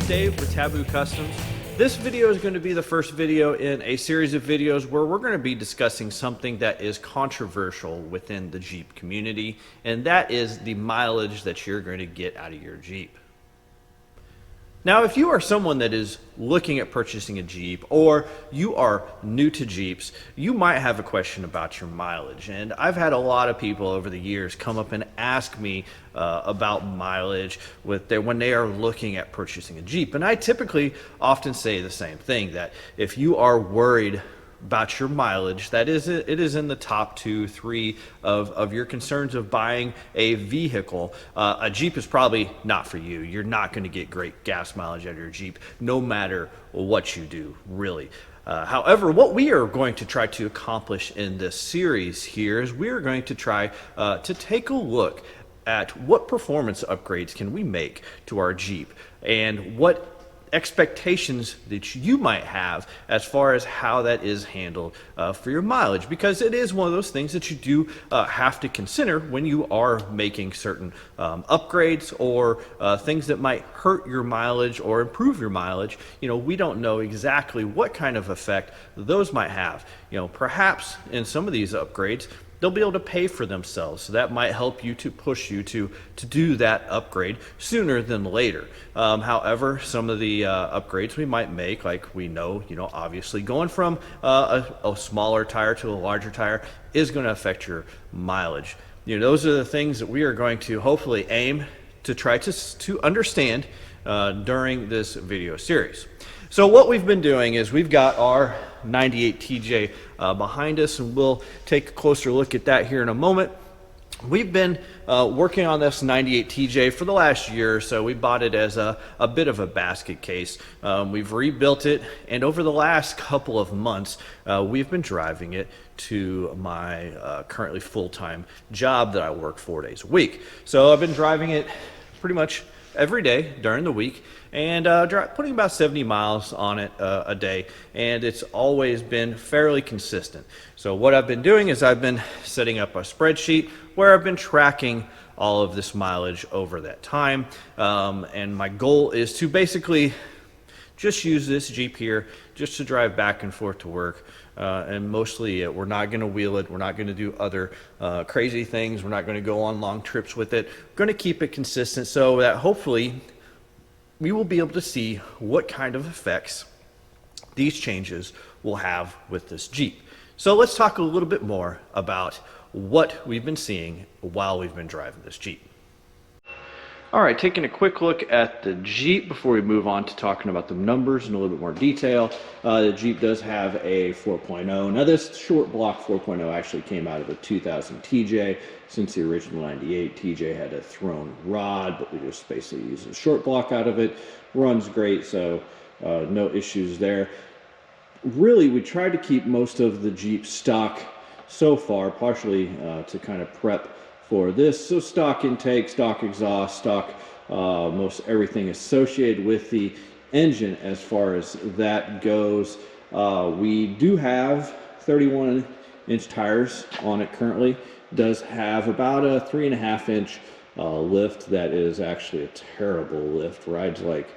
Dave with Taboo Customs. This video is going to be the first video in a series of videos where we're going to be discussing something that is controversial within the Jeep community, and that is the mileage that you're going to get out of your Jeep. Now, if you are someone that is looking at purchasing a Jeep or you are new to Jeeps, you might have a question about your mileage. And I've had a lot of people over the years come up and ask me about mileage when they are looking at purchasing a Jeep. And I typically often say the same thing, that if you are worried about your mileage, it is in the top 2-3 of your concerns of buying a vehicle. A Jeep is probably not for you. You're not going to get great gas mileage out of your Jeep, no matter what you do, really. However, what we are going to try to accomplish in this series here is we are going to try to take a look at what performance upgrades can we make to our Jeep and what expectations that you might have as far as how that is handled for your mileage, because it is one of those things that you do have to consider when you are making certain upgrades or things that might hurt your mileage or improve your mileage. You know, we don't know exactly what kind of effect those might have. You know, perhaps in some of these upgrades they'll be able to pay for themselves. So that might help you to push you to do that upgrade sooner than later. However, some of the upgrades we might make, like we know, obviously going from a smaller tire to a larger tire is going to affect your mileage. Those are the things that we are going to hopefully aim to try to understand during this video series. So what we've been doing is we've got our 98 TJ behind us, and we'll take a closer look at that here in a moment. We've been working on this 98 TJ for the last year or so. We bought it as a bit of a basket case. We've rebuilt it, and over the last couple of months, we've been driving it to my currently full-time job that I work 4 days a week. So I've been driving it pretty much every day during the week, and putting about 70 miles on it a day, and it's always been fairly consistent. So what I've been doing is I've been setting up a spreadsheet where I've been tracking all of this mileage over that time, and my goal is to basically just use this Jeep here just to drive back and forth to work. And mostly we're not going to wheel it. We're not going to do other crazy things. We're not going to go on long trips with it. We're going to keep it consistent so that hopefully we will be able to see what kind of effects these changes will have with this Jeep. So let's talk a little bit more about what we've been seeing while we've been driving this Jeep. All right, taking a quick look at the Jeep before we move on to talking about the numbers in a little bit more detail. The Jeep does have a 4.0. Now this short block 4.0 actually came out of the 2000 TJ, since the original 98 TJ had a thrown rod, but we just basically use a short block out of it. Runs great, so no issues there. Really, we tried to keep most of the Jeep stock so far, partially to kind of prep for this. So stock intake, stock exhaust, stock most everything associated with the engine as far as that goes. We do have 31-inch tires on it currently. It does have about a 3.5-inch lift that is actually a terrible lift, rides like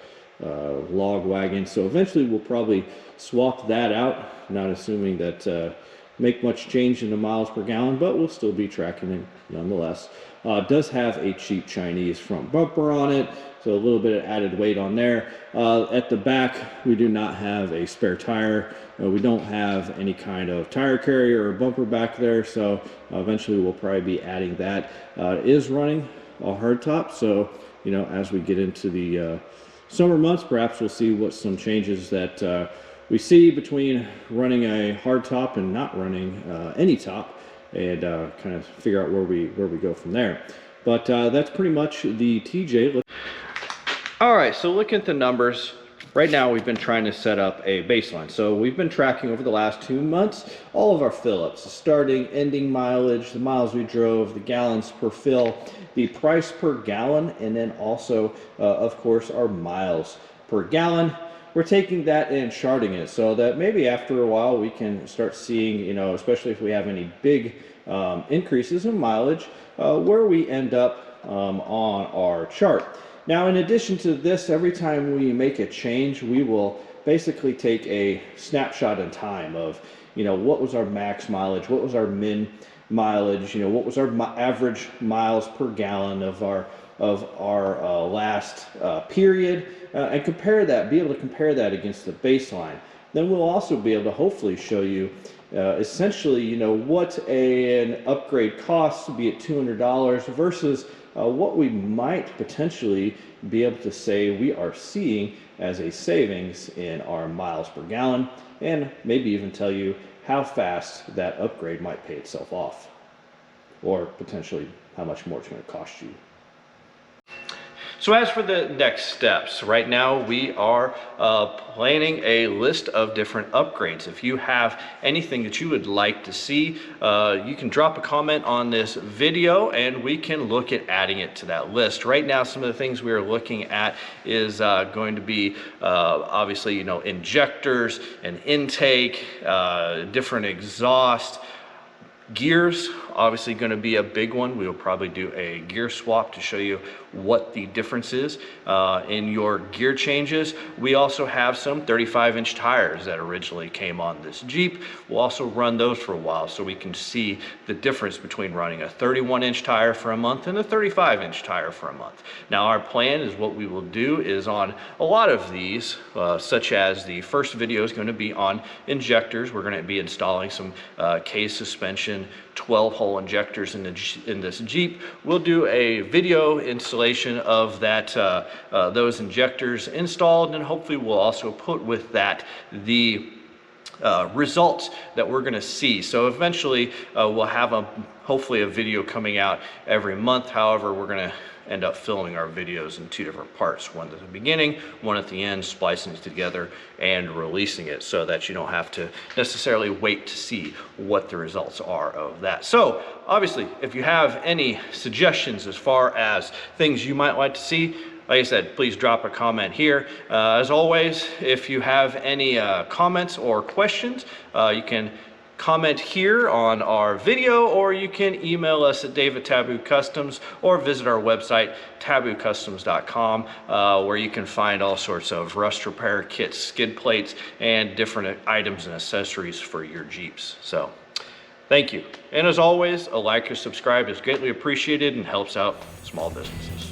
log wagon. So eventually we'll probably swap that out, not assuming that make much change in the miles per gallon, but we'll still be tracking it nonetheless. It does have a cheap Chinese front bumper on it, so a little bit of added weight on there. At the back, we do not have a spare tire. We don't have any kind of tire carrier or bumper back there, so eventually we'll probably be adding that. It is running a hardtop, so as we get into the summer months, perhaps we'll see what some changes that we see between running a hard top and not running any top, and kind of figure out where we go from there. But that's pretty much the TJ. All right, so looking at the numbers, right now we've been trying to set up a baseline. So we've been tracking over the last 2 months all of our fill-ups, the starting, ending mileage, the miles we drove, the gallons per fill, the price per gallon, and then also, of course, our miles per gallon. We're taking that and charting it so that maybe after a while we can start seeing, especially if we have any big increases in mileage, where we end up on our chart. Now, in addition to this, every time we make a change, we will basically take a snapshot in time of, what was our max mileage, what was our min mileage, what was our average miles per gallon of our last period, and be able to compare that against the baseline. Then we'll also be able to hopefully show you essentially, what an upgrade costs, be it $200 versus what we might potentially be able to say we are seeing as a savings in our miles per gallon, and maybe even tell you how fast that upgrade might pay itself off, or potentially how much more it's going to cost you. So as for the next steps, right now we are planning a list of different upgrades. If you have anything that you would like to see, you can drop a comment on this video and we can look at adding it to that list. Right now, some of the things we are looking at is going to be obviously, injectors and intake, different exhaust. Gears, obviously going to be a big one. We will probably do a gear swap to show you what the difference is in your gear changes. We also have some 35-inch tires that originally came on this Jeep. We'll also run those for a while so we can see the difference between running a 31-inch tire for a month and a 35-inch tire for a month. Now our plan is what we will do is on a lot of these, such as the first video is going to be on injectors. We're going to be installing some K suspension 12-hole injectors in this Jeep. We'll do a video installation of that those injectors installed, and hopefully we'll also put with that the results that we're going to see. So eventually we'll have hopefully a video coming out every month. However, we're going to end up filming our videos in two different parts, one at the beginning, one at the end, splicing it together and releasing it so that you don't have to necessarily wait to see what the results are of that. So obviously, if you have any suggestions as far as things you might like to see, like I said, please drop a comment here. As always, if you have any comments or questions, you can comment here on our video, or you can email us at Dave@TabooCustoms, or visit our website taboocustoms.com, where you can find all sorts of rust repair kits, skid plates, and different items and accessories for your Jeeps. So thank you, and as always, a like or subscribe is greatly appreciated and helps out small businesses.